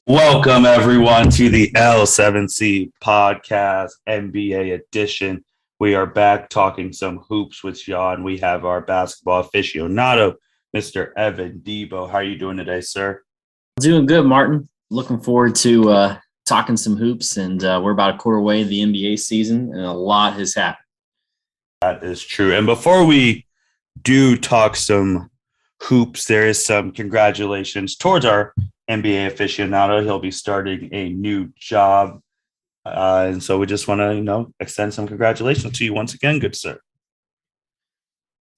Welcome, everyone, to the L7C podcast NBA edition. We are back talking some hoops with Sean. We have our basketball aficionado, Mr. Evan Debo. How are you doing today, sir? Doing good, Martin. Looking forward to talking some hoops, and we're about a quarter way of the NBA season, and a lot has happened. That is true. And before we do talk some hoops, there is some congratulations towards our NBA aficionado. He'll be starting a new job. And so we just want to, extend some congratulations to you once again, good sir.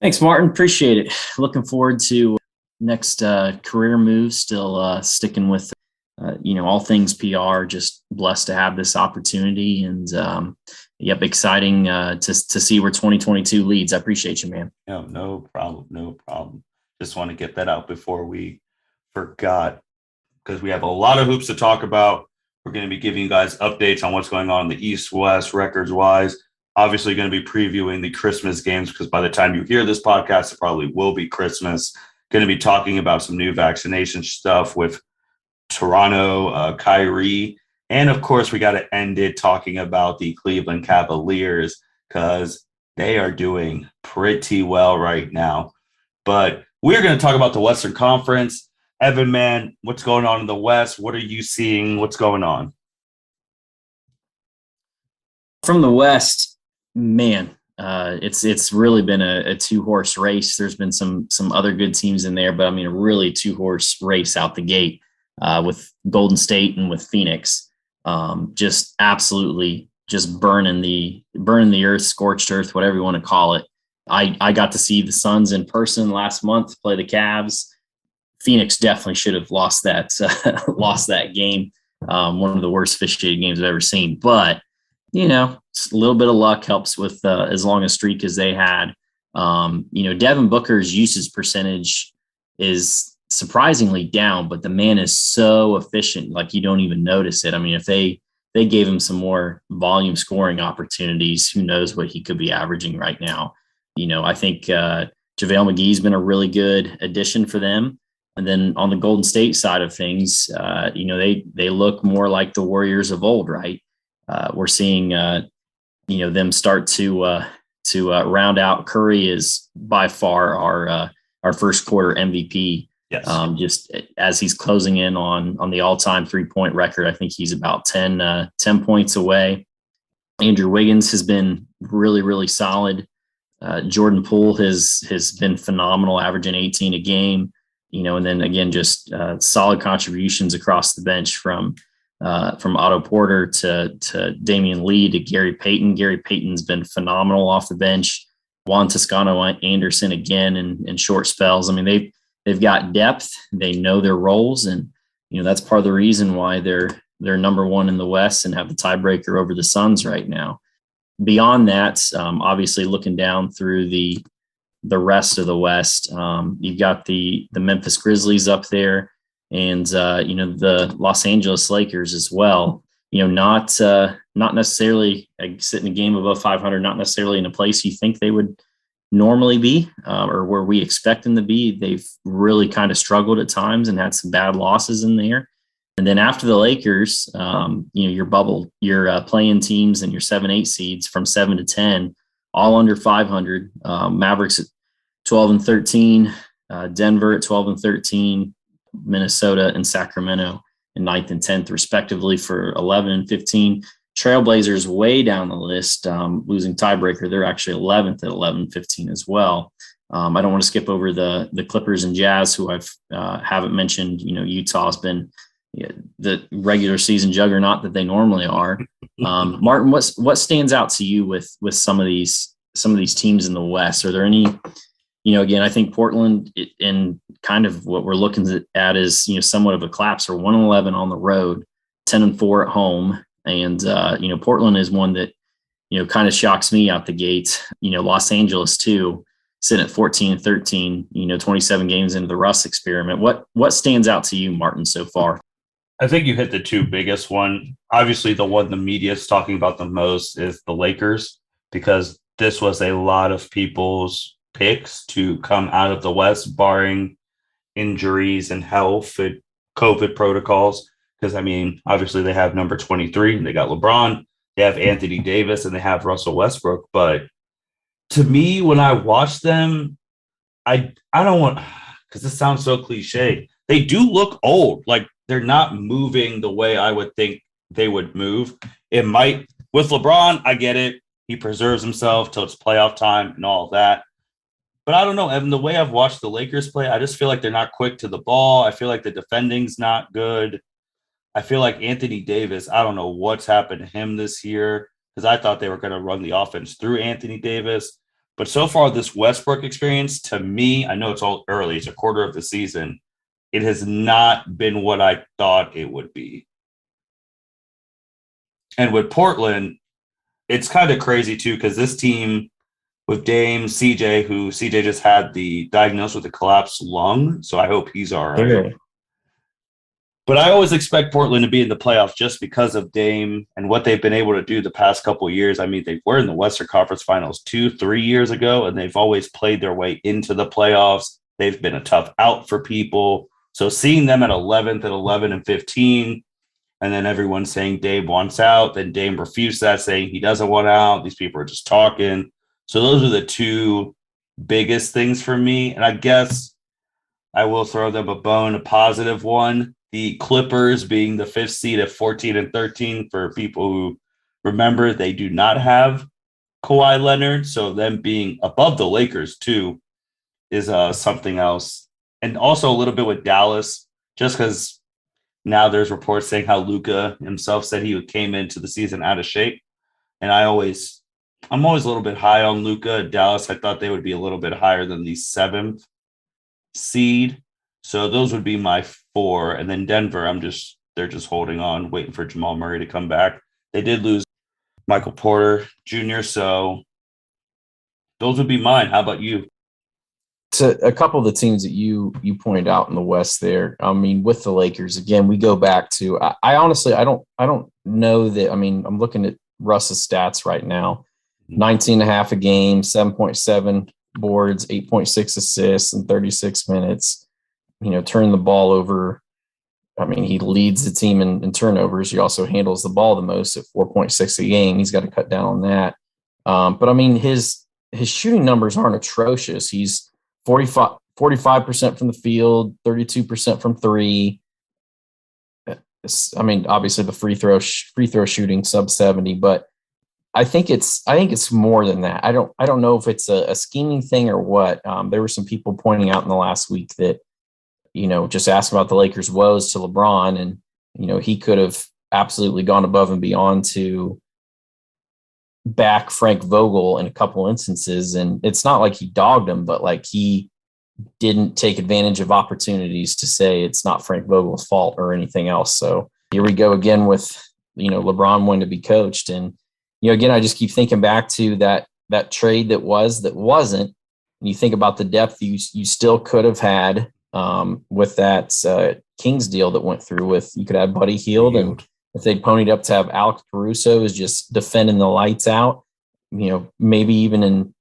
Thanks, Martin. Appreciate it. Looking forward to next career move. Still sticking with, all things PR. Just blessed to have this opportunity, and exciting to see where 2022 leads. I appreciate you, man. No problem. Just want to get that out before we forgot, because we have a lot of hoops to talk about. We're going to be giving you guys updates on what's going on in the East-West records-wise. Obviously going to be previewing the Christmas games, because by the time you hear this podcast, it probably will be Christmas. Going to be talking about some new vaccination stuff with Toronto, Kyrie. And, of course, we got to end it talking about the Cleveland Cavaliers, because they are doing pretty well right now. But we're going to talk about the Western Conference. Evan, man, what's going on in the West? What are you seeing? What's going on? From the West, man, it's really been a two-horse race. There's been some other good teams in there, but I mean, a really two-horse race out the gate with Golden State and with Phoenix. Just absolutely just burning the earth, scorched earth, whatever you want to call it. I got to see the Suns in person last month play the Cavs. Phoenix definitely should have lost that game. One of the worst officiated games I've ever seen. But, a little bit of luck helps with as long a streak as they had. Devin Booker's usage percentage is surprisingly down, but the man is so efficient, like you don't even notice it. I mean, if they gave him some more volume scoring opportunities, who knows what he could be averaging right now. I think JaVale McGee's been a really good addition for them. And then on the Golden State side of things, they look more like the Warriors of old, right? We're seeing, them start to round out. Curry is by far our first quarter MVP. Yes. Just as he's closing in on the all-time 3-point record, I think he's about 10 points away. Andrew Wiggins has been really, really solid. Jordan Poole has been phenomenal, averaging 18 a game. And then again, just solid contributions across the bench from Otto Porter to Damian Lee to Gary Payton. Gary Payton's been phenomenal off the bench. Juan Toscano Anderson again in short spells. I mean, they've got depth. They know their roles, and that's part of the reason why they're number one in the West and have the tiebreaker over the Suns right now. Beyond that, obviously looking down through the rest of the West, you've got the Memphis Grizzlies up there, and the Los Angeles Lakers as well. Not necessarily sitting a game above 500, not necessarily in a place you think they would normally be, or where we expect them to be. They've really kind of struggled at times and had some bad losses in there. And then after the Lakers, your playing teams and your 7-8 seeds from 7 to 10, all under 500. Mavericks at 12-13, Denver at 12-13, Minnesota and Sacramento in 9th and 10th, respectively, for 11 and 15. Trailblazers way down the list, losing tiebreaker. They're actually 11th at 11-15 as well. I don't want to skip over the Clippers and Jazz, who haven't mentioned. Utah's been the regular season juggernaut that they normally are. Martin, what stands out to you with some of these teams in the West? Are there any? Again, I think Portland and kind of what we're looking at is somewhat of a collapse. Or 1-11 on the road, 10-4 at home, and Portland is one that kind of shocks me out the gate. Los Angeles too, sitting at 14-13. 27 games into the Russ experiment. What stands out to you, Martin, so far? I think you hit the two biggest one. Obviously, the one the media is talking about the most is the Lakers, because this was a lot of people's picks to come out of the West, barring injuries and health and COVID protocols, because I mean, obviously they have number 23, and they got LeBron, they have Anthony Davis, and they have Russell Westbrook. But to me, when I watch them, I don't want, because this sounds so cliche. They do look old. Like they're not moving the way I would think they would move. It might with LeBron, I get it. He preserves himself till it's playoff time and all of that. But I don't know, Evan, the way I've watched the Lakers play, I just feel like they're not quick to the ball. I feel like the defending's not good. I feel like Anthony Davis, I don't know what's happened to him this year because I thought they were going to run the offense through Anthony Davis. But so far, this Westbrook experience, to me, I know it's all early, it's a quarter of the season. It has not been what I thought it would be. And with Portland, it's kind of crazy too, because this team with Dame, CJ, who CJ just had the diagnosis with a collapsed lung. So I hope he's all right. Really? But I always expect Portland to be in the playoffs just because of Dame and what they've been able to do the past couple of years. I mean, they were in the Western Conference Finals 2-3 years ago, and they've always played their way into the playoffs. They've been a tough out for people. So seeing them at 11th at 11 and 15, and then everyone saying Dame wants out, then Dame refused that, saying he doesn't want out. These people are just talking. So those are the two biggest things for me. And I guess I will throw them a bone, a positive one. The Clippers being the 5th seed at 14 and 13, for people who remember, they do not have Kawhi Leonard. So them being above the Lakers too is something else. And also a little bit with Dallas, just because now there's reports saying how Luka himself said he came into the season out of shape. And I'm always a little bit high on Luka. Dallas, I thought they would be a little bit higher than the 7th seed. So those would be my 4. And then Denver, they're just holding on, waiting for Jamal Murray to come back. They did lose Michael Porter Jr., so those would be mine. How about you? To a couple of the teams that you pointed out in the West there, I mean, with the Lakers, again, we go back to, I honestly, I don't know that, I mean, I'm looking at Russ's stats right now, 19 and a half a game, 7.7 boards, 8.6 assists in 36 minutes, turn the ball over. I mean, he leads the team in turnovers. He also handles the ball the most at 4.6 a game. He's got to cut down on that. But I mean, his shooting numbers aren't atrocious. He's 45% from the field, 32% from three. I mean, obviously the free throw shooting sub 70, but I think it's more than that. I don't know if it's a scheming thing or what. There were some people pointing out in the last week that, just asked about the Lakers' woes to LeBron, and he could have absolutely gone above and beyond to back Frank Vogel in a couple instances. And it's not like he dogged him, but like he didn't take advantage of opportunities to say it's not Frank Vogel's fault or anything else. So here we go again with, LeBron wanting to be coached. And, again, I just keep thinking back to that trade that wasn't. And you think about the depth you still could have had with that Kings deal that went through with, you could have Buddy Hield, and if they ponied up to have Alex Caruso is just defending the lights out, maybe even in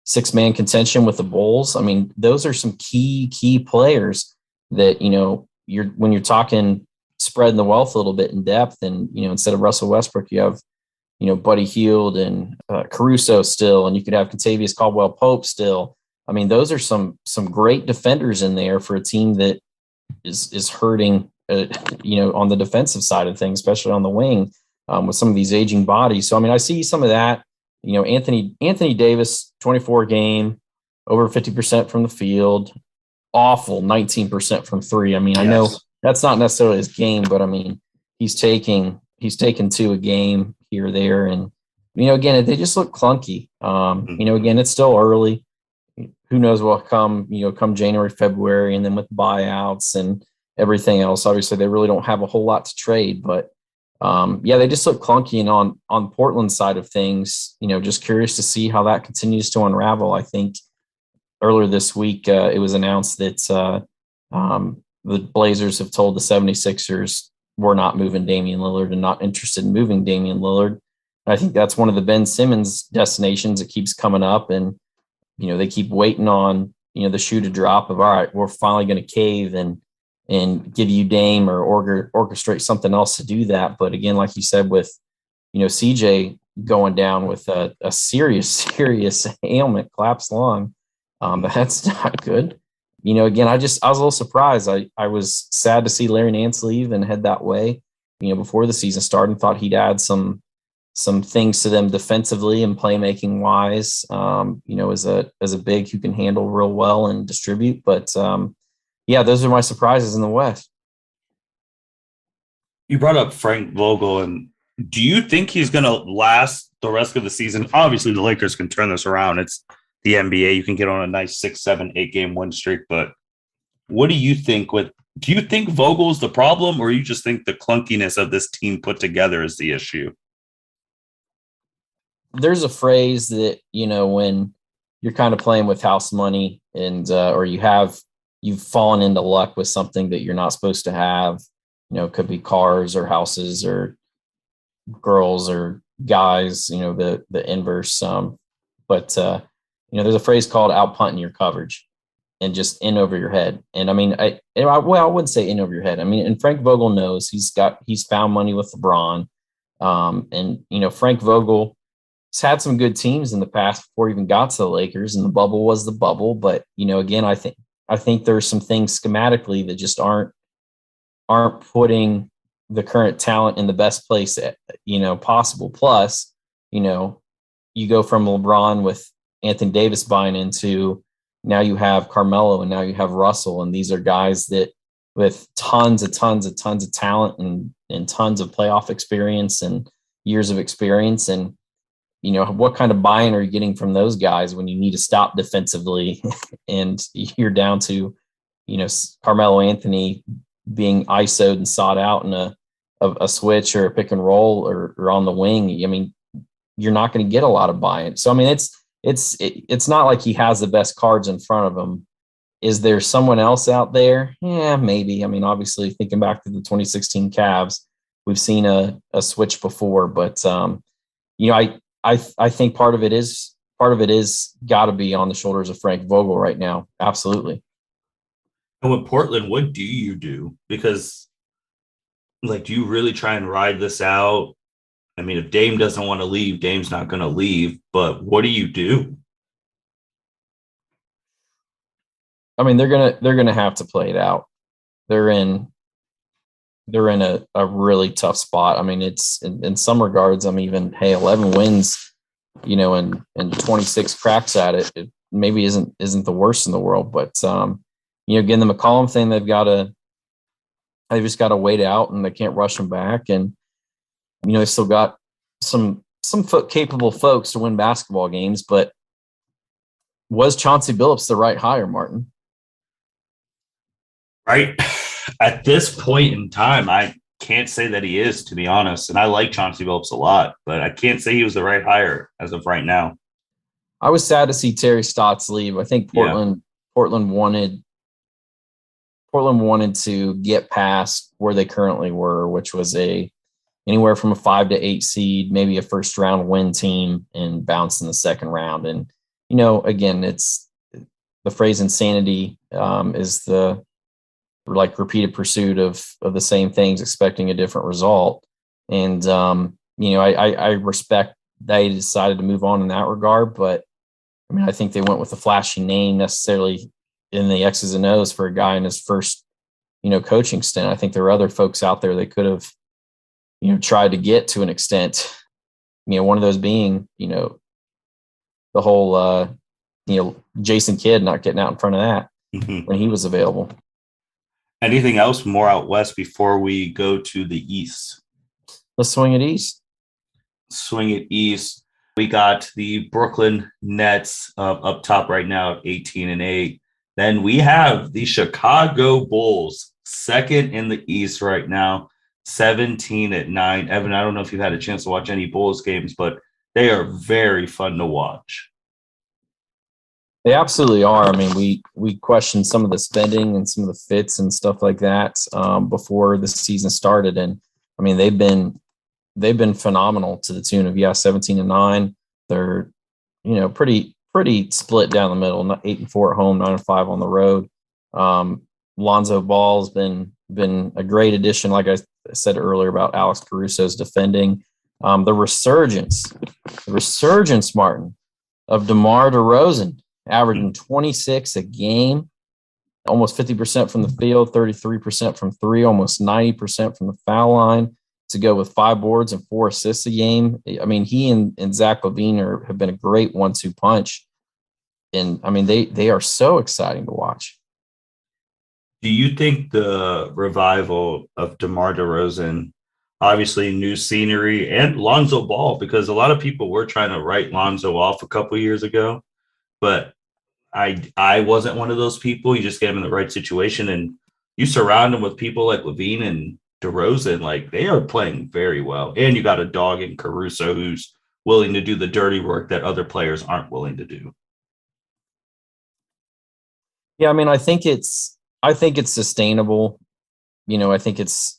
6-man contention with the Bulls. I mean, those are some key players that, when you're talking spreading the wealth a little bit in depth, and, instead of Russell Westbrook, you have, Buddy Hield and Caruso still, and you could have Kentavious Caldwell-Pope still. I mean, those are some great defenders in there for a team that is hurting, on the defensive side of things, especially on the wing, with some of these aging bodies. So, I mean, I see some of that. Anthony Davis, 24 game, over 50% from the field, awful 19% from three. I mean, yes. I know that's not necessarily his game, but I mean, he's taking 2 a game here or there. And, again, they just look clunky. Again, it's still early. Who knows what come January, February, and then with buyouts and everything else. Obviously, they really don't have a whole lot to trade, but they just look clunky. And on Portland's side of things, just curious to see how that continues to unravel. I think earlier this week, it was announced that the Blazers have told the 76ers we're not moving Damian Lillard and not interested in moving Damian Lillard. I think that's one of the Ben Simmons destinations that keeps coming up, and they keep waiting on the shoe to drop of, all right, we're finally going to cave and and give you Dame or orchestrate something else to do that. But again, like you said, with, CJ going down with a serious ailment, collapsed lung, that's not good. Again, I was a little surprised. I was sad to see Larry Nance leave and head that way, before the season started, and thought he'd add some things to them defensively and playmaking wise, as a big who can handle real well and distribute. But those are my surprises in the West. You brought up Frank Vogel, and do you think he's going to last the rest of the season? Obviously, the Lakers can turn this around. It's the NBA. You can get on a nice 6, 7, 8-game win streak. But what do you think? Do you think Vogel's the problem, or you just think the clunkiness of this team put together is the issue? There's a phrase that, when you're kind of playing with house money and or you've fallen into luck with something that you're not supposed to have, it could be cars or houses or girls or guys, the inverse. But there's a phrase called out punting your coverage and just in over your head. And I mean, I wouldn't say in over your head. I mean, and Frank Vogel knows he's found money with LeBron. And Frank Vogel has had some good teams in the past before he even got to the Lakers, and the bubble was the bubble. But, again, I think there's some things schematically that just aren't putting the current talent in the best place, possible. Plus, you go from LeBron with Anthony Davis buying into, now you have Carmelo and now you have Russell. And these are guys that with tons of talent and tons of playoff experience and years of experience. And, what kind of buy-in are you getting from those guys when you need to stop defensively and you're down to, Carmelo Anthony being ISO'd and sought out in a switch or a pick and roll or on the wing? I mean, you're not going to get a lot of buy-in. So, I mean, it's not like he has the best cards in front of him. Is there someone else out there? Yeah, maybe. I mean, obviously, thinking back to the 2016 Cavs, we've seen a switch before, but I think part of it is got to be on the shoulders of Frank Vogel right now. Absolutely. And with Portland, what do you do? Because, do you really try and ride this out? I mean, if Dame doesn't want to leave, Dame's not going to leave. But what do you do? I mean, they're gonna have to play it out. They're in a really tough spot. I mean, it's in some regards, 11 wins, and 26 cracks at it. It maybe isn't the worst in the world, but again, the McCollum thing, they've just got to wait out, and they can't rush them back. And they still got some capable folks to win basketball games. But was Chauncey Billups the right hire, Martin? Right. At this point in time, I can't say that he is, to be honest. And I like Chauncey Billups a lot, but I can't say he was the right hire as of right now. I was sad to see Terry Stotts leave. I think Portland wanted to get past where they currently were, which was anywhere from a 5 to 8 seed, maybe a first round win team, and bounce in the second round. And, again, it's the phrase insanity is the repeated pursuit of the same things, expecting a different result. And, I respect they decided to move on in that regard, but I mean, I think they went with a flashy name necessarily in the X's and O's for a guy in his first, coaching stint. I think there are other folks out there they could have, tried to get to an extent, one of those being, the whole, Jason Kidd not getting out in front of that when he was available. Anything else more out west before we go to the east? Let's swing it east. We got the Brooklyn Nets up top right now at 18-8. Then we have the Chicago Bulls, second in the East right now, 17-9. Evan, I don't know if you've had a chance to watch any Bulls games, but they are very fun to watch. They absolutely are. I mean, we questioned some of the spending and some of the fits and stuff like that before the season started, and I mean they've been phenomenal to the tune of 17-9. They're pretty split down the middle, 8-4 at home, 9-5 on the road. Lonzo Ball's been a great addition. Like I said earlier about Alex Caruso's defending. The resurgence, Martin, of DeMar DeRozan, averaging 26 a game, almost 50% from the field, 33% from three, almost 90% from the foul line, to go with 5 boards and 4 assists a game. I mean, he and Zach LaVine have been a great 1-2 punch. And I mean, they are so exciting to watch. Do you think the revival of DeMar DeRozan, obviously new scenery, and Lonzo Ball, because a lot of people were trying to write Lonzo off a couple of years ago, but I wasn't one of those people. You just get him in the right situation, and you surround him with people like LaVine and DeRozan, like they are playing very well. And you got a dog in Caruso who's willing to do the dirty work that other players aren't willing to do. Yeah, I mean, I think it's sustainable. You know, I think it's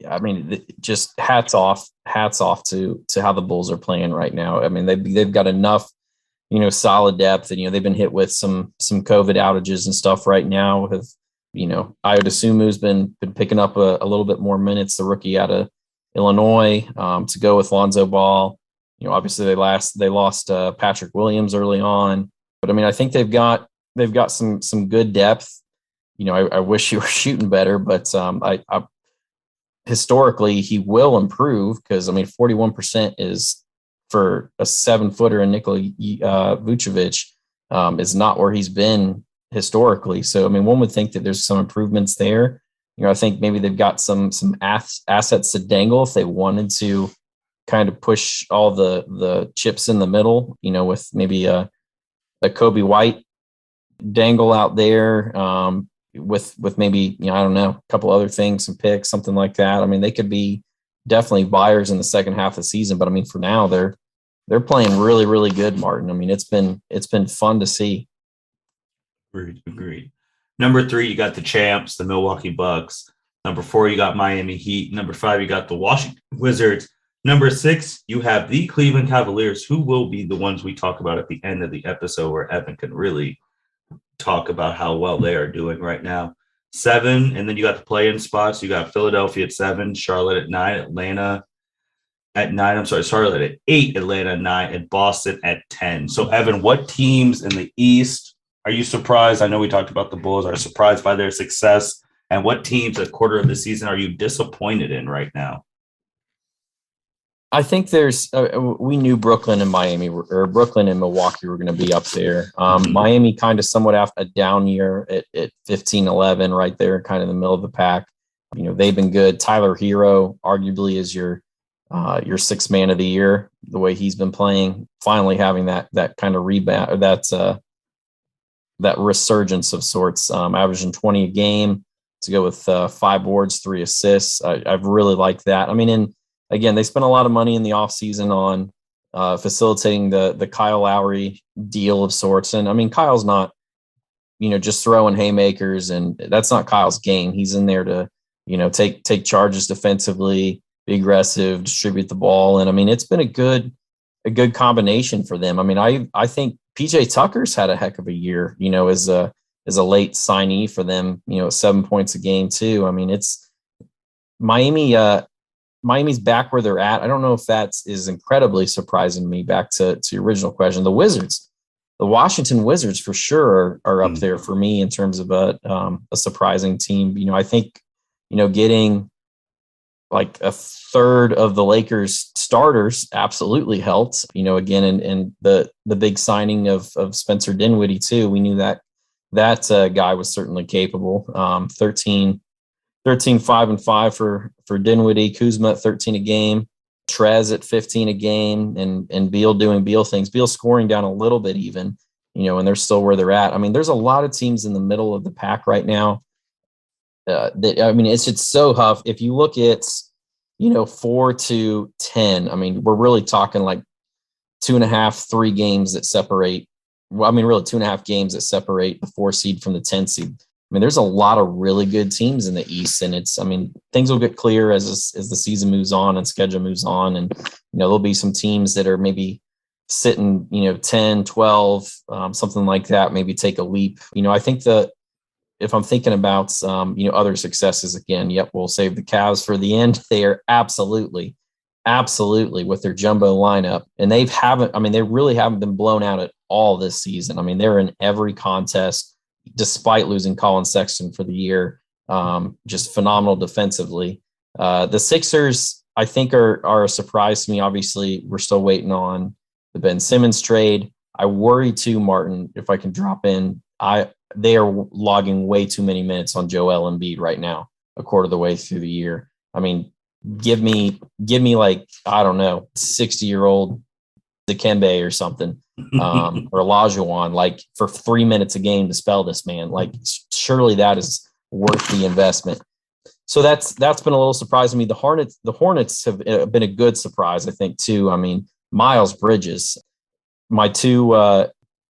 I mean, just hats off to how the Bulls are playing right now. I mean, they've got enough, you know, solid depth, and you know they've been hit with some COVID outages and stuff right now. Have, you know, Ayo Dosunmu's been picking up a little bit more minutes, the rookie out of Illinois, to go with Lonzo Ball. You know, obviously they lost Patrick Williams early on, but I mean, I think they've got some good depth. You know, I wish he were shooting better, but I historically he will improve, because I mean 41% is, for a 7-footer, and Nikola Vucevic is not where he's been historically. So I mean, one would think that there's some improvements there. You know, I think maybe they've got some assets to dangle if they wanted to kind of push all the chips in the middle. You know, with maybe a Kobe White dangle out there, with maybe, you know, I don't know, a couple other things, some picks, something like that. I mean, they could be definitely buyers in the second half of the season, but I mean, for now they're playing really, really good, Martin. I mean, it's been fun to see. Agreed. Number 3, you got the champs, the Milwaukee Bucks. Number 4, you got Miami Heat. Number 5, you got the Washington Wizards. Number 6, you have the Cleveland Cavaliers, who will be the ones we talk about at the end of the episode, where Evan can really talk about how well they are doing right now. 7, and then you got the play-in spots. You got Philadelphia at 7, Charlotte at 9, Atlanta at 9. Charlotte at 8, Atlanta at 9, and Boston at 10. So, Evan, what teams in the East are you surprised? I know we talked about the Bulls, are surprised by their success, and what teams at quarter of the season are you disappointed in right now? I think there's we knew Brooklyn and Milwaukee were going to be up there. Miami kind of somewhat after a down year at 15-11, right there, kind of in the middle of the pack. You know, they've been good. Tyler Hero arguably is your 6th man of the year, the way he's been playing, finally having that kind of rebound, or that resurgence of sorts, averaging 20 a game to go with 5 boards, 3 assists. I've really liked that. I mean, again, they spent a lot of money in the offseason on facilitating the Kyle Lowry deal of sorts. And I mean, Kyle's not, you know, just throwing haymakers, and that's not Kyle's game. He's in there to, you know, take charges defensively, be aggressive, distribute the ball. And I mean, it's been a good combination for them. I mean, I think PJ Tucker's had a heck of a year, you know, as a late signee for them, you know, 7 points a game too. I mean, it's Miami's back where they're at. I don't know if that is incredibly surprising to me. Back to your original question, the Washington Wizards for sure are up there for me in terms of a surprising team. You know, I think, you know, getting like a third of the Lakers starters absolutely helped, you know, again, and the big signing of Spencer Dinwiddie too. We knew that guy was certainly capable. 13, 5-5 for Dinwiddie, Kuzma at 13 a game, Trez at 15 a game, and Beal doing Beal things. Beal scoring down a little bit even, you know, and they're still where they're at. I mean, there's a lot of teams in the middle of the pack right now. It's so tough. If you look at, you know, 4 to 10, I mean, we're really talking like 2.5, 3 games that separate. Well, I mean, really 2.5 games that separate the 4 seed from the 10 seed. I mean, there's a lot of really good teams in the East, and things will get clear as the season moves on and schedule moves on. And, you know, there'll be some teams that are maybe sitting, you know, 10, 12, something like that, maybe take a leap. You know, I think if I'm thinking about other successes again, yep, we'll save the Cavs for the end. They are absolutely with their jumbo lineup, and they really haven't been blown out at all this season. I mean, they're in every contest despite losing Colin Sexton for the year. Just phenomenal defensively. The Sixers, I think, are a surprise to me. Obviously, we're still waiting on the Ben Simmons trade. I worry too, Martin, if I can drop in. They are logging way too many minutes on Joel Embiid right now, a quarter of the way through the year. I mean, give me like, I don't know, 60-year-old Dikembe or something, or Olajuwon, like for 3 minutes a game to spell this man. Like, surely that is worth the investment. So that's been a little surprising to me. The Hornets have been a good surprise, I think, too. I mean, Miles Bridges,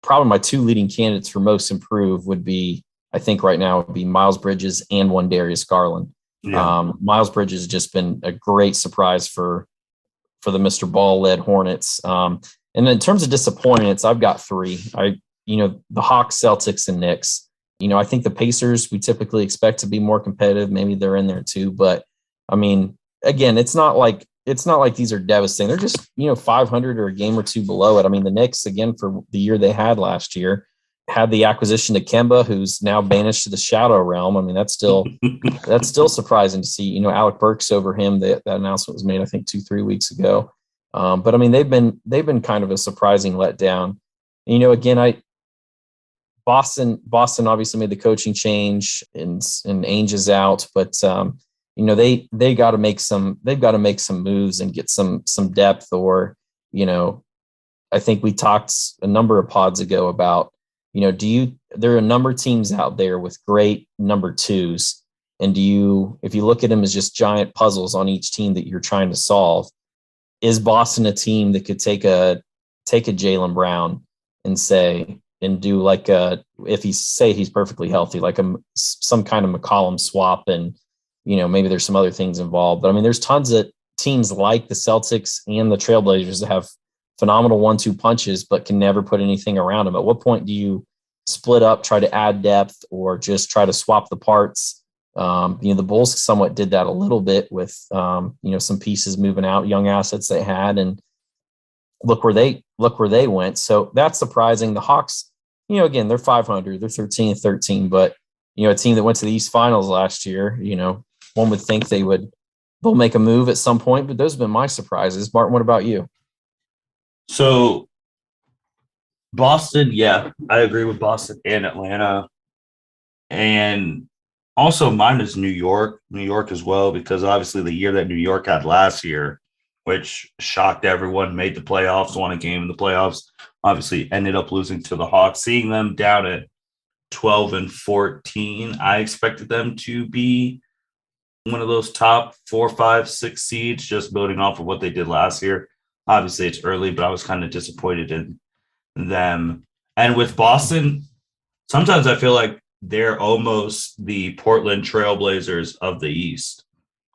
probably my two leading candidates for most improved would be, I think right now, would be Miles Bridges and one Darius Garland. Yeah. Miles Bridges has just been a great surprise for the Mr. Ball-led Hornets. And in terms of disappointments, I've got three. The Hawks, Celtics, and Knicks. I think the Pacers, we typically expect to be more competitive. Maybe they're in there too. But, I mean, again, it's not like these are devastating. They're just, 500 or a game or two below it. I mean, the Knicks, again, for the year they had last year, had the acquisition of Kemba, who's now banished to the shadow realm. I mean, that's still surprising to see. Alec Burks over him. That announcement was made, I think, 2-3 weeks ago. But I mean, they've been kind of a surprising letdown. Again, Boston obviously made the coaching change, and Ainge is out, but they got to make some moves and get some depth, or I think we talked a number of pods ago about there are a number of teams out there with great number twos, and if you look at them as just giant puzzles on each team that you're trying to solve, is Boston a team that could take a Jaylen Brown and do like if he's perfectly healthy, like some kind of McCollum swap, and maybe there's some other things involved. But I mean, there's tons of teams like the Celtics and the Trailblazers that have phenomenal 1-2 punches, but can never put anything around them. At what point do you split up, try to add depth, or just try to swap the parts? The Bulls somewhat did that a little bit with some pieces moving out, young assets they had, and look where they went. So that's surprising. The Hawks, again, they're 500, they're 13-13, but a team that went to the East Finals last year, one would think they'll make a move at some point, but those have been my surprises. Martin, what about you? So Boston, yeah, I agree with Boston and Atlanta. And also mine is New York as well, because obviously the year that New York had last year, which shocked everyone, made the playoffs, won a game in the playoffs, obviously ended up losing to the Hawks. Seeing them down at 12-14, I expected them to be one of those top 4, 5, 6 seeds, just building off of what they did last year. Obviously, it's early, but I was kind of disappointed in them. And with Boston, sometimes I feel like they're almost the Portland Trailblazers of the East.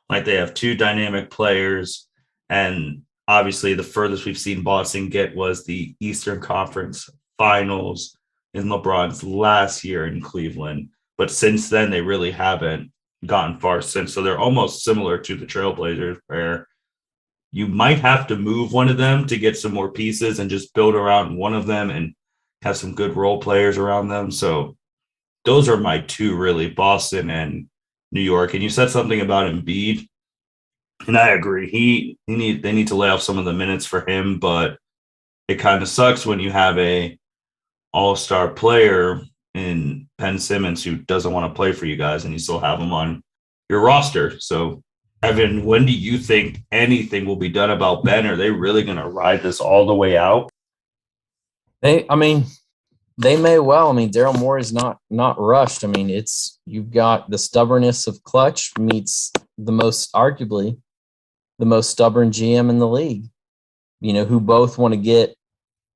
Like, they have two dynamic players, and obviously the furthest we've seen Boston get was the Eastern Conference Finals in LeBron's last year in Cleveland. But since then, they really haven't gotten far since. So they're almost similar to the Trailblazers, where you might have to move one of them to get some more pieces and just build around one of them and have some good role players around them. So those are my two, really, Boston and New York. And you said something about Embiid, and I agree. They need to lay off some of the minutes for him, but it kind of sucks when you have a all-star player in Ben Simmons who doesn't want to play for you guys, and you still have him on your roster. So, Evan, when do you think anything will be done about Ben? Are they really going to ride this all the way out? They may well. I mean, Daryl Morey is not rushed. I mean, you've got the stubbornness of Clutch meets arguably the most stubborn GM in the league, who both want to get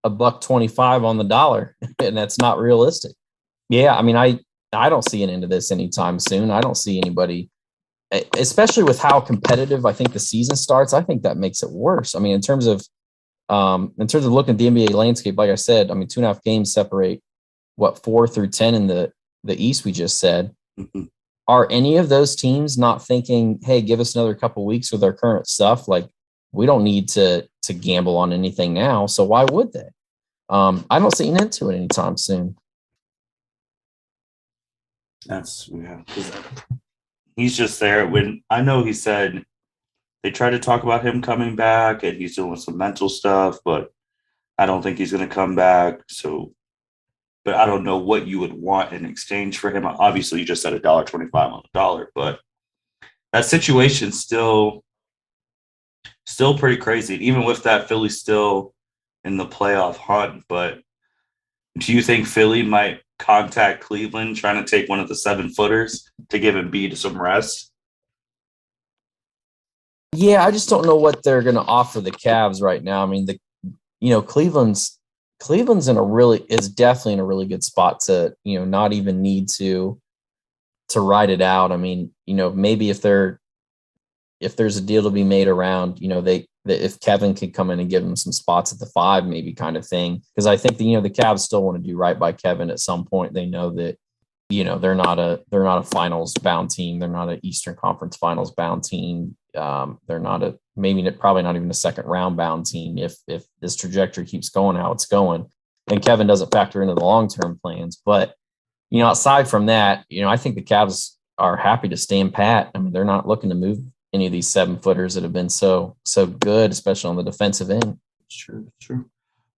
$1.25 on the dollar, and that's not realistic. Yeah, I mean, I don't see an end to this anytime soon. I don't see anybody, especially with how competitive I think the season starts. I think that makes it worse. I mean, in terms of looking at the NBA landscape, like I said, I mean, 2.5 games separate 4 through 10 in the the East we just said. Mm-hmm. Are any of those teams not thinking, hey, give us another couple weeks with our current stuff? Like, we don't need to gamble on anything now. So why would they? I don't see an end to it anytime soon. He's just there. When I know he said they tried to talk about him coming back and he's doing some mental stuff, but I don't think he's going to come back. So, but I don't know what you would want in exchange for him. Obviously, you just said $1.25 on the dollar, but that situation's still pretty crazy. Even with that, Philly's still in the playoff hunt. But do you think Philly might contact Cleveland trying to take one of the 7-footers to give Embiid some rest? Yeah, I just don't know what they're going to offer the Cavs right now. I mean, Cleveland's is definitely in a really good spot to, not even need to ride it out. I mean, maybe if there's a deal to be made around, if Kevin can come in and give them some spots at the 5, maybe kind of thing. Because I think the Cavs still want to do right by Kevin at some point. They know that, they're not a finals bound team. They're not an Eastern Conference Finals bound team. They're not probably not even a second round bound team if this trajectory keeps going how it's going. And Kevin doesn't factor into the long-term plans. But, aside from that, I think the Cavs are happy to stand pat. I mean, they're not looking to move any of these 7-footers that have been so good, especially on the defensive end. True.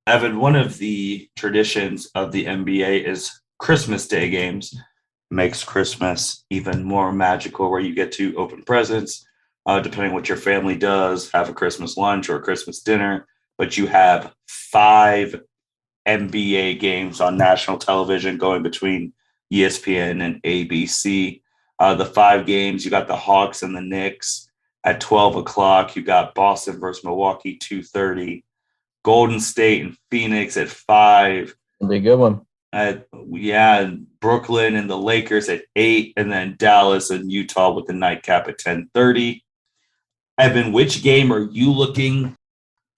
Evan, one of the traditions of the NBA is Christmas Day games. Makes Christmas even more magical, where you get to open presents, depending what your family does, have a Christmas lunch or a Christmas dinner. But you have 5 NBA games on national television going between ESPN and ABC. The 5 games, you got the Hawks and the Knicks at 12 o'clock. You got Boston versus Milwaukee, 2:30. Golden State and Phoenix at 5. It'll be a good one. Brooklyn and the Lakers at 8, and then Dallas and Utah with the nightcap at 10:30. Evan, which game are you looking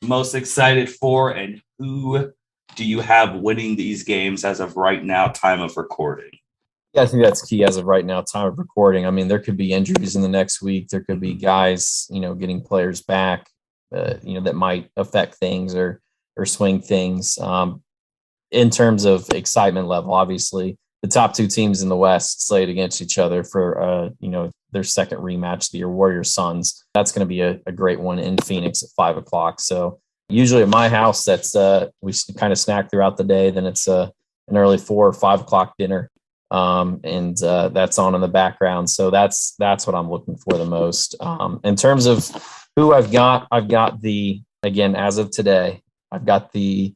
most excited for, and who do you have winning these games as of right now, time of recording? Yeah, I think that's key as of right now, time of recording. I mean, there could be injuries in the next week. There could be guys, getting players back, that might affect things or swing things. In terms of excitement level, obviously, the top 2 teams in the West slayed against each other for, their second rematch, the Warriors Suns. That's going to be a great one in Phoenix at 5 o'clock. So usually at my house, that's we kind of snack throughout the day. Then it's an early 4 or 5 o'clock dinner. And that's on in the background. So that's what I'm looking for the most. In terms of who I've got again, as of today, I've got the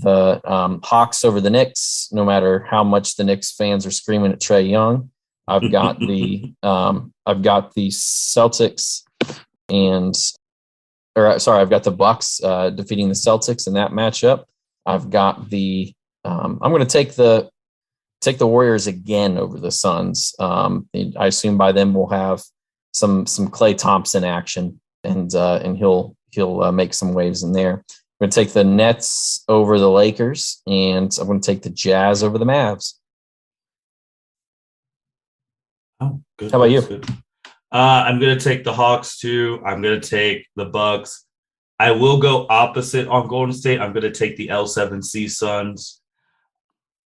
Hawks over the Knicks, no matter how much the Knicks fans are screaming at Trae Young. I've got the Celtics I've got the Bucks defeating the Celtics in that matchup. I've got I'm going to take the Warriors again over the Suns. I assume by then we'll have some Klay Thompson action, and he'll make some waves in there. I'm going to take the Nets over the Lakers, and I'm going to take the Jazz over the Mavs. Oh, good. How about you? Good. I'm going to take the Hawks too. I'm going to take the Bucks. I will go opposite on Golden State. I'm going to take the L7C Suns.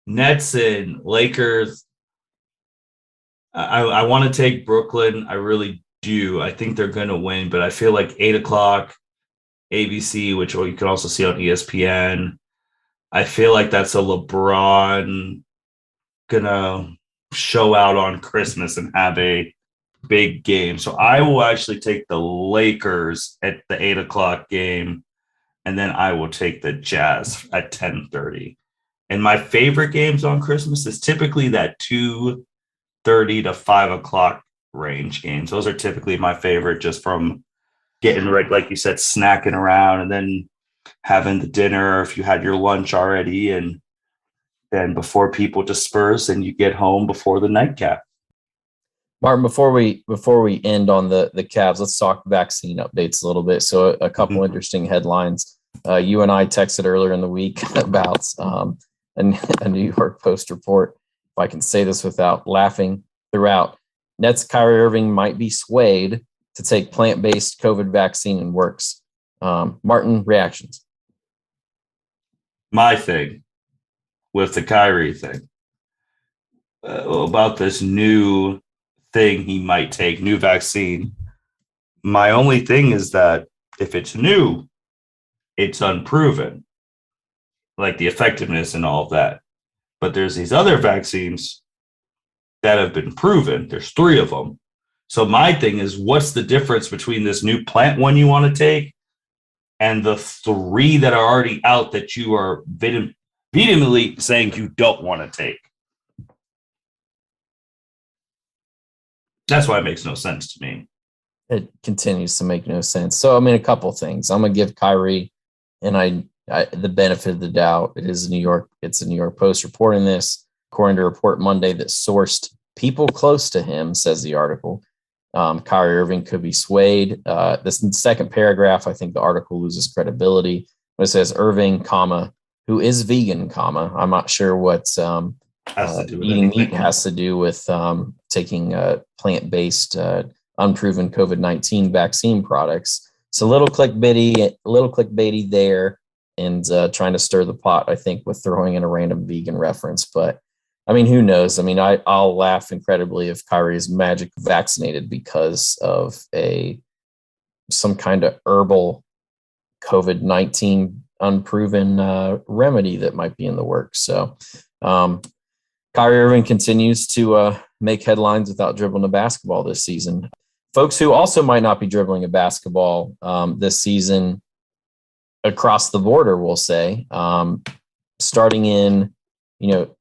Nets and Lakers. I want to take Brooklyn. I really do. I think they're going to win, but I feel like 8 o'clock ABC, which you can also see on ESPN. I feel like that's a LeBron gonna show out on Christmas and have a big game. So I will actually take the Lakers at the 8 o'clock game, and then I will take the Jazz at 10:30. And my favorite games on Christmas is typically that 2:30 to 5 o'clock range games. Those are typically my favorite, just from getting ready, like you said, snacking around and then having the dinner if you had your lunch already, and then before people disperse and you get home before the nightcap. Martin, before we end on the Cavs, let's talk vaccine updates a little bit. So a couple interesting headlines. You and I texted earlier in the week about a New York Post report if I can say this without laughing throughout, Nets Kyrie Irving might be swayed to take plant-based COVID vaccine and works. Martin, reactions? My thing with the Kyrie thing about this new thing he might take, new vaccine. My only thing is that if it's new, it's unproven, like the effectiveness and all of that. But there's these other vaccines that have been proven. There's 3 of them. So my thing is, what's the difference between this new plant one you want to take and the 3 that are already out that you are vehemently saying you don't want to take? That's why it makes no sense to me. It continues to make no sense. So, I mean, a couple things. I'm going to give Kyrie and I the benefit of the doubt. It's a New York Post reporting this. According to a report Monday that sourced people close to him, says the article, Kyrie Irving could be swayed. This second paragraph, I think the article loses credibility. But it says Irving, who is vegan, I'm not sure what eating meat has to do with taking plant-based, unproven COVID-19 vaccine products. So a little clickbaity there, and trying to stir the pot, I think, with throwing in a random vegan reference. But I mean, who knows? I mean, I'll laugh incredibly if Kyrie is magic vaccinated because of some kind of herbal COVID-19 unproven remedy that might be in the works. So Kyrie Irving continues to make headlines without dribbling a basketball this season. Folks who also might not be dribbling a basketball this season across the border, we'll say, starting in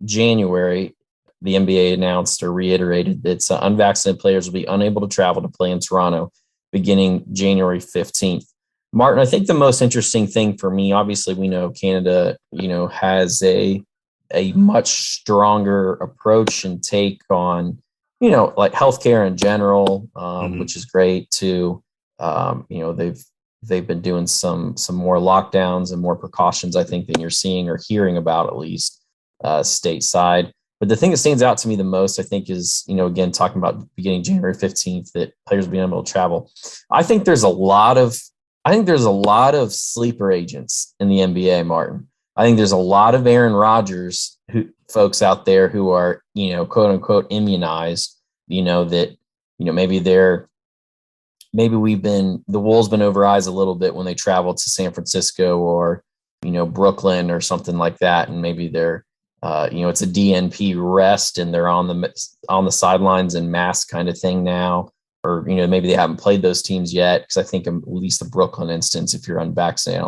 January, the NBA announced or reiterated that unvaccinated players will be unable to travel to play in Toronto beginning January 15th. Martin, I think the most interesting thing for me, obviously we know Canada, has a much stronger approach and take on, like healthcare in general, which is great too. They've been doing some more lockdowns and more precautions, I think, than you're seeing or hearing about, at least stateside. But the thing that stands out to me the most, I think, is, again, talking about beginning January 15th, that players being able to travel. I think there's a lot of sleeper agents in the NBA, Martin. I think there's a lot of Aaron Rodgers folks out there who are, quote unquote, immunized, that, maybe the wool's been over eyes a little bit when they travel to San Francisco or, Brooklyn or something like that. And maybe they're, it's a DNP rest and they're on the sidelines in mask kind of thing now, or, maybe they haven't played those teams yet. Cause I think at least the Brooklyn instance, if you're unvaccinated,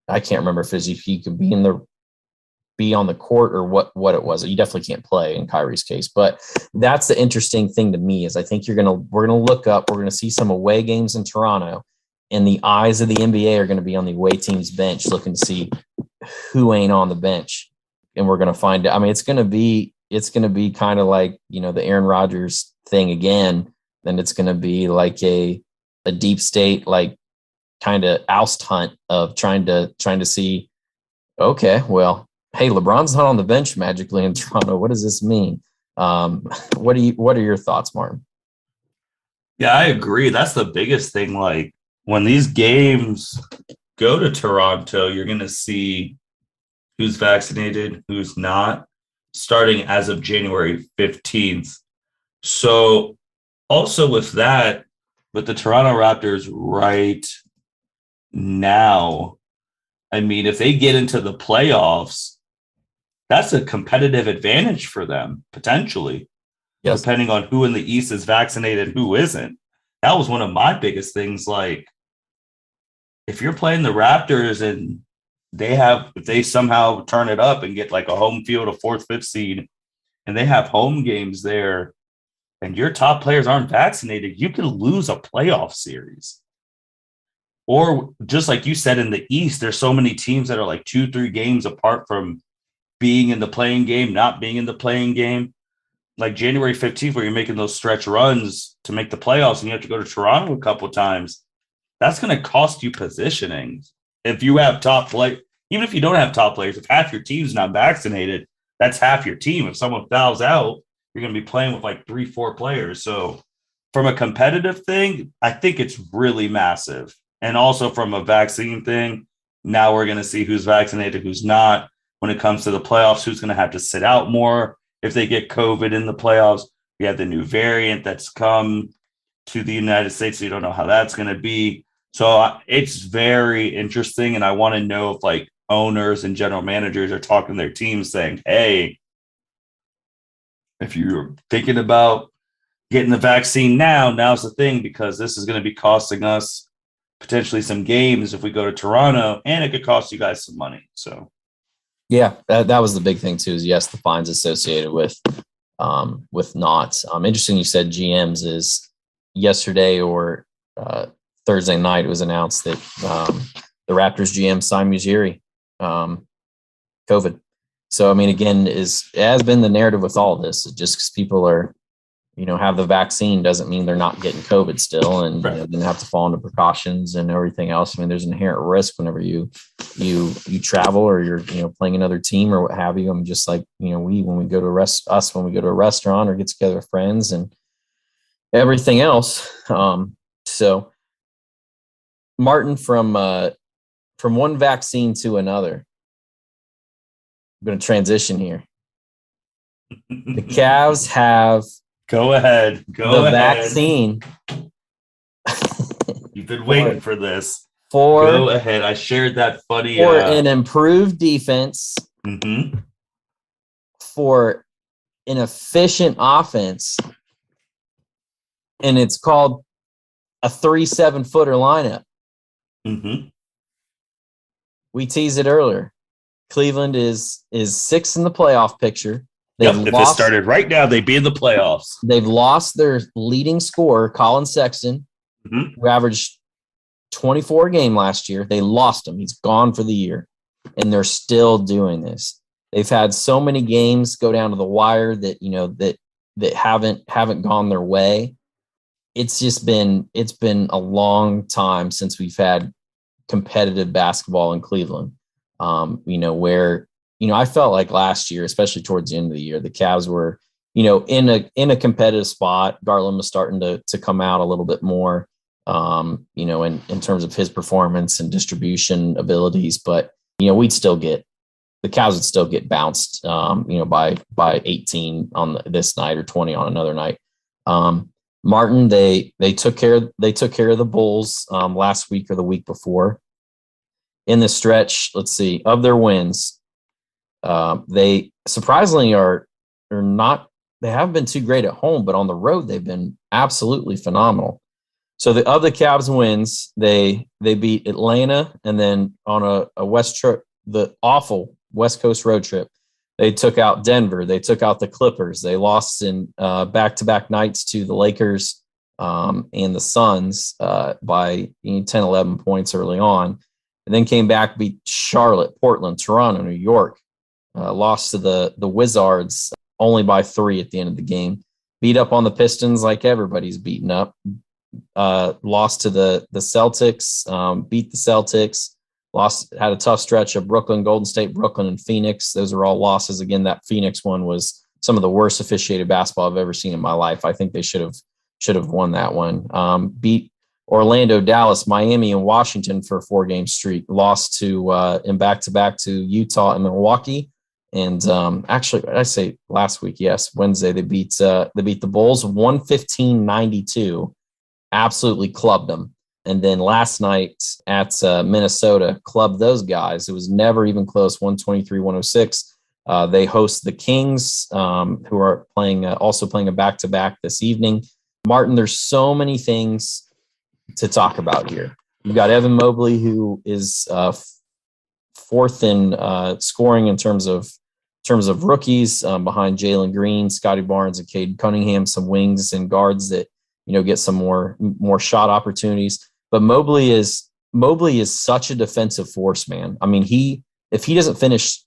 I can't remember if you could be on the court or what it was. You definitely can't play in Kyrie's case, but that's the interesting thing to me is I think we're going to look up, we're going to see some away games in Toronto, and the eyes of the NBA are going to be on the away team's bench looking to see who ain't on the bench. And we're going to find out. I mean, it's going to be kind of like, the Aaron Rodgers thing again. Then it's going to be like a deep state, like kind of oust hunt of trying to see, okay, well, hey, LeBron's not on the bench magically in Toronto. What does this mean? What are your thoughts, Martin? Yeah, I agree. That's the biggest thing. Like when these games go to Toronto, you're going to see who's vaccinated, who's not, starting as of January 15th. So also with that, with the Toronto Raptors right now, I mean, if they get into the playoffs, that's a competitive advantage for them, potentially, yes, depending on who in the East is vaccinated, who isn't. That was one of my biggest things. Like, if you're playing the Raptors and if they somehow turn it up and get like a home field, a 4th, 5th seed, and they have home games there, and your top players aren't vaccinated, you can lose a playoff series. Or just like you said, in the East, there's so many teams that are like 2-3 games apart from being in the playing game, not being in the playing game. Like January 15th, where you're making those stretch runs to make the playoffs and you have to go to Toronto a couple of times, that's going to cost you positioning. If you have top play, even if you don't have top players, if half your team's not vaccinated, that's half your team. If someone fouls out, you're going to be playing with like 3-4 players. So from a competitive thing, I think it's really massive. And also from a vaccine thing, now we're going to see who's vaccinated, who's not. When it comes to the playoffs, who's going to have to sit out more if they get COVID in the playoffs. We have the new variant that's come to the United States, so you don't know how that's going to be. So it's very interesting, and I want to know if like owners and general managers are talking to their teams saying, hey, if you're thinking about getting the vaccine now's the thing, because this is going to be costing us potentially some games if we go to Toronto, and it could cost you guys some money. So yeah, that was the big thing too, is yes, the fines associated with not. Interesting you said GMs. Is yesterday or Thursday night it was announced that the Raptors GM signed Ujiri, COVID. So I mean, again, it has been the narrative with all this. Just because people are, have the vaccine doesn't mean they're not getting COVID still, and right. Then have to fall into precautions and everything else. I mean, there's an inherent risk whenever you travel or you're playing another team or what have you. I'm just like when we go to a restaurant or get together with friends and everything else. So Martin, from one vaccine to another, I'm going to transition here. The Cavs have go ahead. Vaccine. You've been waiting for this. Go ahead. I shared that funny for an improved defense, for an efficient offense, and it's called a 3-7-footer lineup. We teased it earlier. Cleveland is 6th in the playoff picture. If it started right now, they'd be in the playoffs. They've lost their leading scorer, Colin Sexton, who averaged 24 a game last year. They lost him. He's gone for the year, and they're still doing this. They've had so many games go down to the wire that that haven't gone their way. It's been a long time since we've had competitive basketball in Cleveland. Where I felt like last year, especially towards the end of the year, the Cavs were in a competitive spot. Garland was starting to come out a little bit more, in terms of his performance and distribution abilities. But the Cavs would still get bounced, by 18 on this night or 20 on another night. Martin, they took care of the Bulls last week or the week before. In the stretch, let's see, of their wins, they surprisingly are not. They haven't been too great at home, but on the road they've been absolutely phenomenal. So the other Cavs wins, they beat Atlanta, and then on a west trip, the awful West Coast road trip, they took out Denver. They took out the Clippers. They lost in back-to-back nights to the Lakers and the Suns by 10, 11 points early on, and then came back, beat Charlotte, Portland, Toronto, New York, lost to the Wizards only by 3 at the end of the game, beat up on the Pistons like everybody's beaten up, lost to the Celtics, beat the Celtics, had a tough stretch of Brooklyn, Golden State, Brooklyn, and Phoenix. Those are all losses. Again, that Phoenix one was some of the worst officiated basketball I've ever seen in my life. I think they should have won that one. Beat Orlando, Dallas, Miami, and Washington for a 4-game streak. Lost in back-to-back to Utah and Milwaukee. And actually, I say last week, yes, Wednesday, they beat the Bulls 115-92. Absolutely clubbed them. And then last night at Minnesota, clubbed those guys. It was never even close, 123-106. They host the Kings, who are also playing a back-to-back this evening. Martin, there's so many things to talk about here. You've got Evan Mobley, who is 4th in scoring in terms of rookies, behind Jalen Green, Scotty Barnes, and Cade Cunningham, some wings and guards that get some more shot opportunities. But Mobley is such a defensive force, man. I mean, if he doesn't finish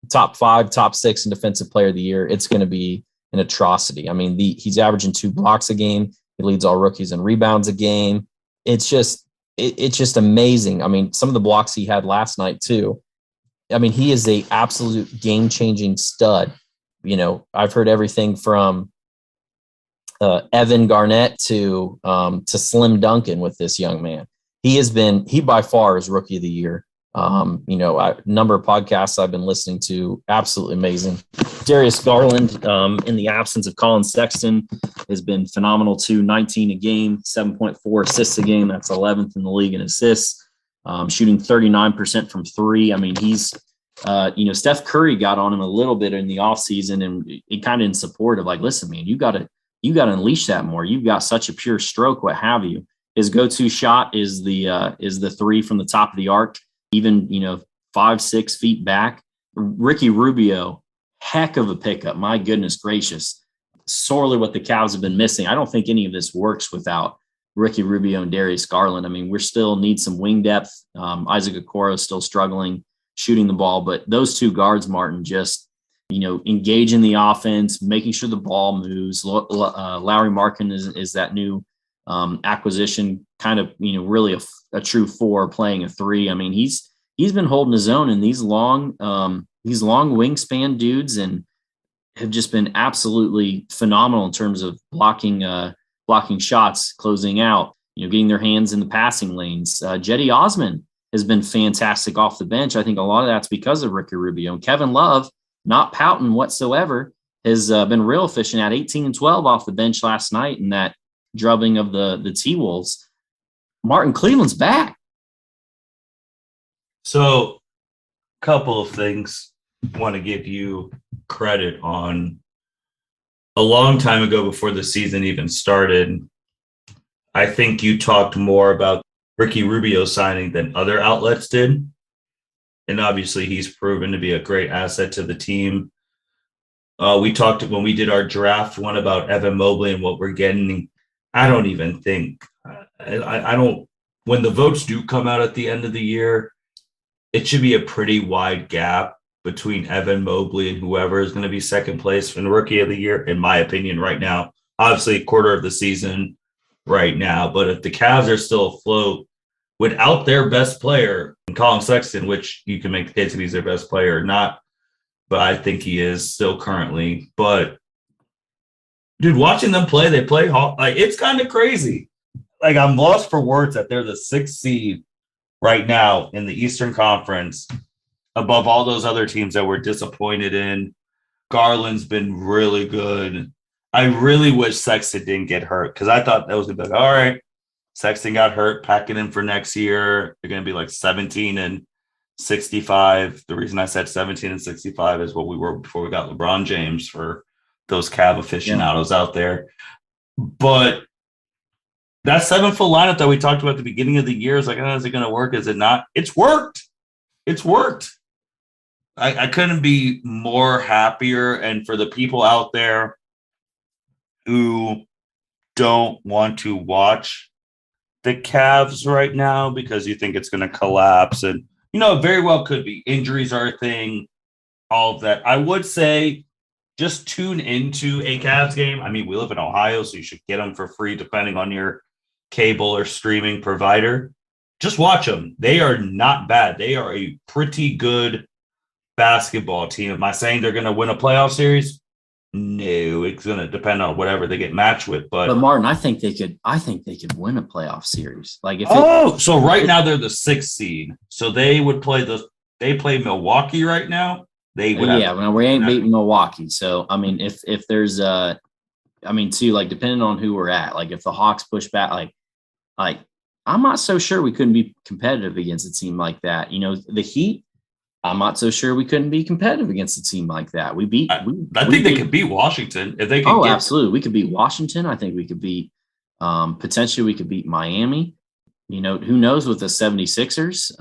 top 5, top 6 in defensive player of the year, it's going to be an atrocity. I mean, he's averaging 2 blocks a game. He leads all rookies in rebounds a game. It's just amazing. I mean, some of the blocks he had last night too. I mean, he is a absolute game-changing stud. You know, I've heard everything from Evan Garnett to Slim Duncan with this young man. He by far is rookie of the year. You know, a number of podcasts I've been listening to, absolutely amazing. Darius Garland, in the absence of Colin Sexton, has been phenomenal too. 19 a game, 7.4 assists a game. That's 11th in the league in assists. Shooting 39% from three. I mean, he's, you know, Steph Curry got on him a little bit in the offseason, and he kind of in support of like, listen, man, you got to unleash that more. You've got such a pure stroke, what have you. His go-to shot is the three from the top of the arc, even, you know, 5-6 feet back. Ricky Rubio, heck of a pickup. My goodness gracious. Sorely what the Cavs have been missing. I don't think any of this works without Ricky Rubio and Darius Garland. I mean, we still need some wing depth. Isaac Okoro is still struggling shooting the ball, but those two guards, Martin, just, you know, engage in the offense, making sure the ball moves. Lauri Markkanen is that new acquisition, kind of, you know, really a true four playing a three. I mean, he's been holding his own in these long wingspan dudes, and have just been absolutely phenomenal in terms of blocking shots, closing out, you know, getting their hands in the passing lanes. Jetty Osman has been fantastic off the bench. I think a lot of that's because of Ricky Rubio. And Kevin Love, not pouting whatsoever, has been real efficient at 18 and 12 off the bench last night in that drubbing of the T-Wolves. Martin, Cleveland's back. So, couple of things. Want to give you credit on. A long time ago, before the season even started, I think you talked more about Ricky Rubio signing than other outlets did. And obviously he's proven to be a great asset to the team. We talked when we did our draft one about Evan Mobley and what we're getting. I don't even think I don't, when the votes do come out at the end of the year, it should be a pretty wide gap between Evan Mobley and whoever is going to be second place for the rookie of the year, in my opinion, right now. Obviously, quarter of the season right now. But if the Cavs are still afloat without their best player, Colin Sexton, which you can make the case if he's their best player or not, but I think he is still currently. But, dude, watching them play, they play like it's kind of crazy. Like, I'm lost for words that they're the 6th seed right now in the Eastern Conference, above all those other teams that we're disappointed in. Garland's been really good. I really wish Sexton didn't get hurt, because I thought that was going to be like, all right, Sexton got hurt, packing in for next year. They're going to be like 17 and 65. The reason I said 17 and 65 is what we were before we got LeBron James, for those Cav aficionados out there. But that 7-foot lineup that we talked about at the beginning of the year is like, oh, is it going to work? Is it not? It's worked. It's worked. I couldn't be more happier. And for the people out there who don't want to watch the Cavs right now because you think it's going to collapse, and, you know, it very well could be. Injuries are a thing, all of that. I would say just tune into a Cavs game. I mean, we live in Ohio, so you should get them for free depending on your cable or streaming provider. Just watch them. They are not bad. They are a pretty good basketball team. Am I saying they're going to win a playoff series? No, it's going to depend on whatever they get matched with. But Martin, I think they could win a playoff series. Like, so right now they're the 6th seed. So they would play they play Milwaukee right now. They would we ain't beating Milwaukee. So I mean, if there's too, like, depending on who we're at, like if the Hawks push back, like I'm not so sure we couldn't be competitive against a team like that. You know, the Heat, I'm not so sure we couldn't be competitive against a team like that. I think they could beat Washington if they could. Absolutely. We could beat Washington. I think we could beat, potentially we could beat Miami. You know, who knows with the 76ers.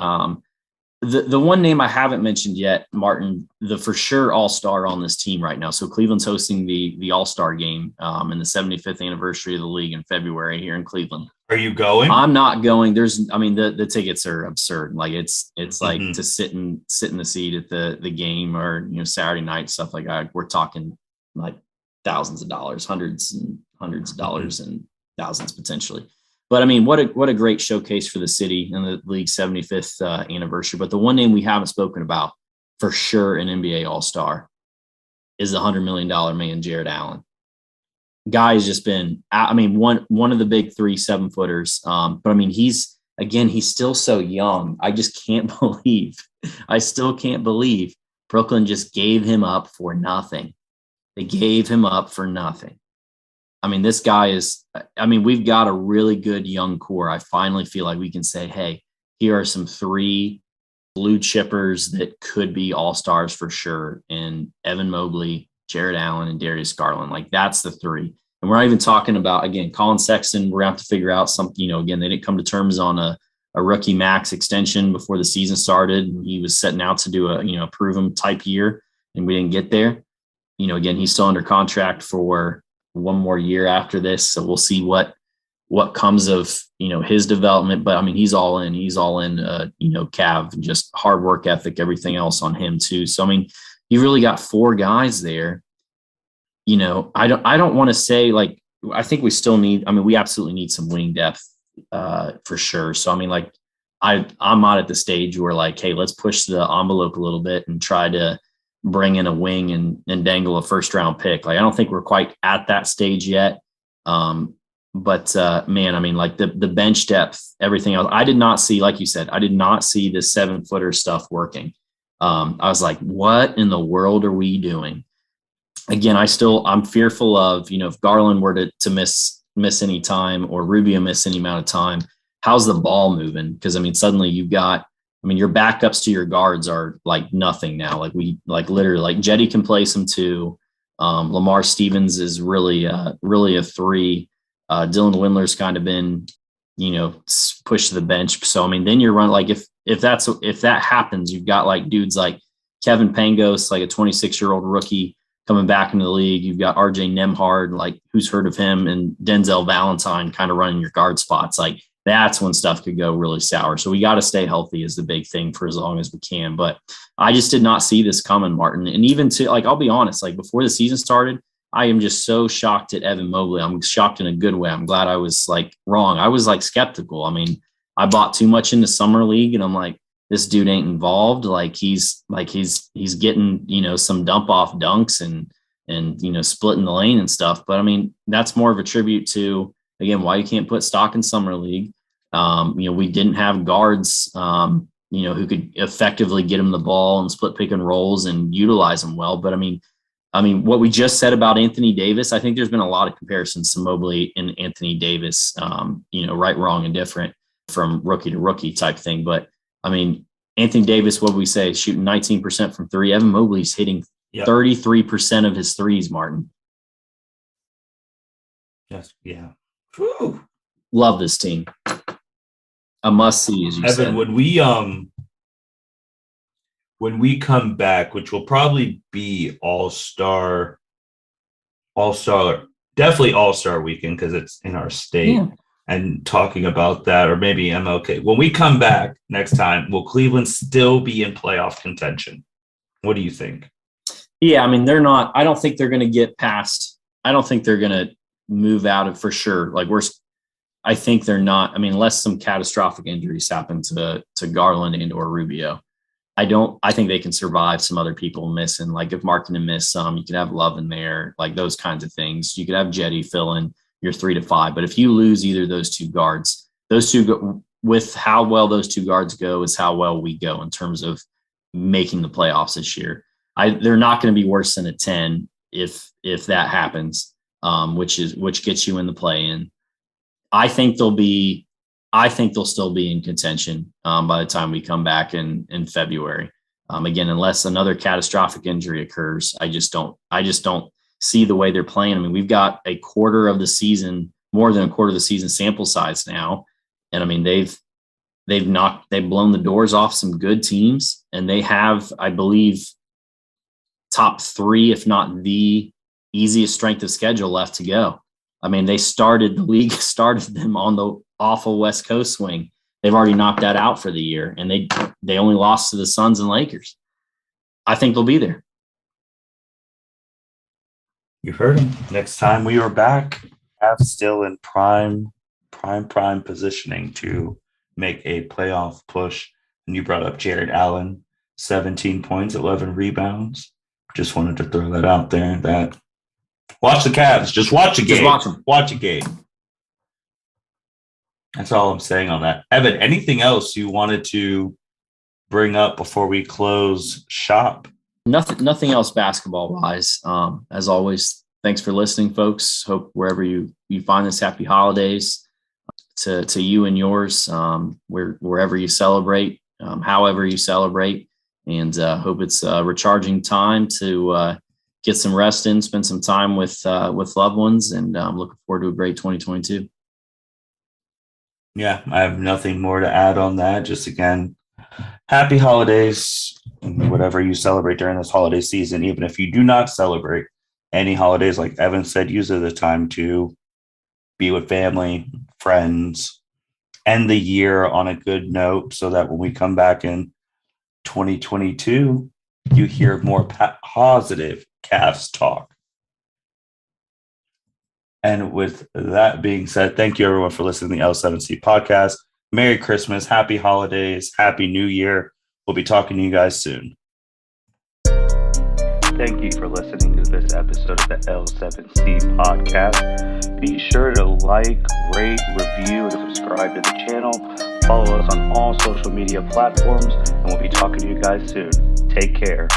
The one name I haven't mentioned yet, Martin, the for sure all-star on this team right now. So Cleveland's hosting the all-star game in the 75th anniversary of the league in February here in Cleveland. Are you going? I'm not going. The tickets are absurd. Like it's like to sit in the seat at the game, or, you know, Saturday night, stuff like that. We're talking like thousands of dollars, hundreds of dollars, and thousands potentially. But I mean, what a great showcase for the city and the league's 75th anniversary. But the one name we haven't spoken about for sure an NBA All-Star is the $100 million man, Jared Allen. Guy has just been, I mean, one of the big 3 7-footers. But I mean, he's still so young. I just can't believe, I still can't believe Brooklyn just gave him up for nothing. They gave him up for nothing. I mean, this guy is, I mean, we've got a really good young core. I finally feel like we can say, hey, here are some 3 blue chippers that could be all-stars for sure. And Evan Mobley, Jared Allen, and Darius Garland. Like, that's the 3. And we're not even talking about, again, Colin Sexton. We're going to have to figure out something, again, they didn't come to terms on a rookie max extension before the season started. He was setting out to do a prove him type year, and we didn't get there. Again, he's still under contract for 1 more year after this. So we'll see what comes of, his development. But I mean, he's all in, Cav, just hard work ethic, everything else on him too. So, I mean, you really got 4 guys there. I don't want to say, like, I think we still need, I mean, we absolutely need some wing depth for sure. So, I mean, like, I'm not at the stage where, like, hey, let's push the envelope a little bit and try to bring in a wing and dangle a 1st-round pick. Like, I don't think we're quite at that stage yet. But man, I mean, like the bench depth, everything else, I did not see, like you said, I did not see the 7-footer stuff working. I was like, what in the world are we doing? Again, I'm fearful of, if Garland were to miss any time or Rubio miss any amount of time, how's the ball moving? Because I mean, suddenly you've got, your backups to your guards are like nothing now. Like literally, like Jetty can play some 2. Lamar Stevens is really a 3. Dylan Windler's kind of been, pushed to the bench. So, I mean, then you're running, like, if that happens, you've got like dudes like Kevin Pangos, like a 26-year-old rookie coming back into the league. You've got RJ Nembhard, like, who's heard of him, and Denzel Valentine kind of running your guard spots. Like, that's when stuff could go really sour. So we got to stay healthy is the big thing for as long as we can. But I just did not see this coming, Martin. And even to, like, I'll be honest, like, before the season started, I am just so shocked at Evan Mobley. I'm shocked in a good way. I'm glad I was, like, wrong. I was, like, skeptical. I mean, I bought too much into summer league, and I'm like, this dude ain't involved. Like, he's getting, some dump off dunks and splitting the lane and stuff. But I mean, that's more of a tribute to, again, why you can't put stock in summer league. We didn't have guards, who could effectively get him the ball and split pick and rolls and utilize them well. But I mean, what we just said about Anthony Davis, I think there's been a lot of comparisons to Mobley and Anthony Davis, right, wrong, and different from rookie to rookie type thing. But I mean, Anthony Davis, what we say, shooting 19% from 3. Evan Mobley's hitting 33% of his threes, Martin. Yes. Yeah. Whew. Love this team. A must see, as you said. Evan, when we come back, which will probably be all-star, definitely all-star weekend because it's in our state, and talking about that, or maybe MLK. When we come back next time, will Cleveland still be in playoff contention? What do you think? Yeah, I mean, they're not. I don't think they're going to get past. I don't think they're going to move out of, for sure. Like, I think they're not. I mean, unless some catastrophic injuries happen to Garland and or Rubio, I think they can survive some other people missing. Like, if Markkanen missed some, you could have Love in there, like those kinds of things. You could have Jetty fill in your 3 to 5. But if you lose either of those 2 guards, with how well those 2 guards go is how well we go in terms of making the playoffs this year. They're not going to be worse than a 10 if that happens, which gets you in the play-in. I think they'll still be in contention by the time we come back in February. Again, unless another catastrophic injury occurs, I just don't see the way they're playing. I mean, we've got a quarter of the season, more than a quarter of the season sample size now, and I mean they've blown the doors off some good teams, and they have, I believe, top 3, if not the easiest strength of schedule left to go. I mean, the league started them on the awful West Coast swing. They've already knocked that out for the year, and they only lost to the Suns and Lakers. I think they'll be there. You heard him. Next time we are back, Cavs still in prime positioning to make a playoff push. And you brought up Jared Allen. 17 points, 11 rebounds. Just wanted to throw that out there. Watch the Cavs. Just watch a game. Just watch them. Watch a game. That's all I'm saying on that. Evan, anything else you wanted to bring up before we close shop? Nothing else basketball wise. As always, thanks for listening, folks. Hope wherever you find this, happy holidays to you and yours, wherever you celebrate, however you celebrate, and hope it's a recharging time to get some rest in, spend some time with loved ones, and I'm looking forward to a great 2022. Yeah, I have nothing more to add on that. Just again, happy holidays, whatever you celebrate during this holiday season. Even if you do not celebrate any holidays, like Evan said, use it as a time to be with family, friends, end the year on a good note so that when we come back in 2022, you hear more positive Cavs talk. And with that being said, thank you everyone for listening to the L7C podcast. Merry Christmas, happy holidays, happy New Year. We'll be talking to you guys soon. Thank you for listening to this episode of the L7C podcast. Be sure to like, rate, review, and subscribe to the channel. Follow us on all social media platforms, and we'll be talking to you guys soon. Take care.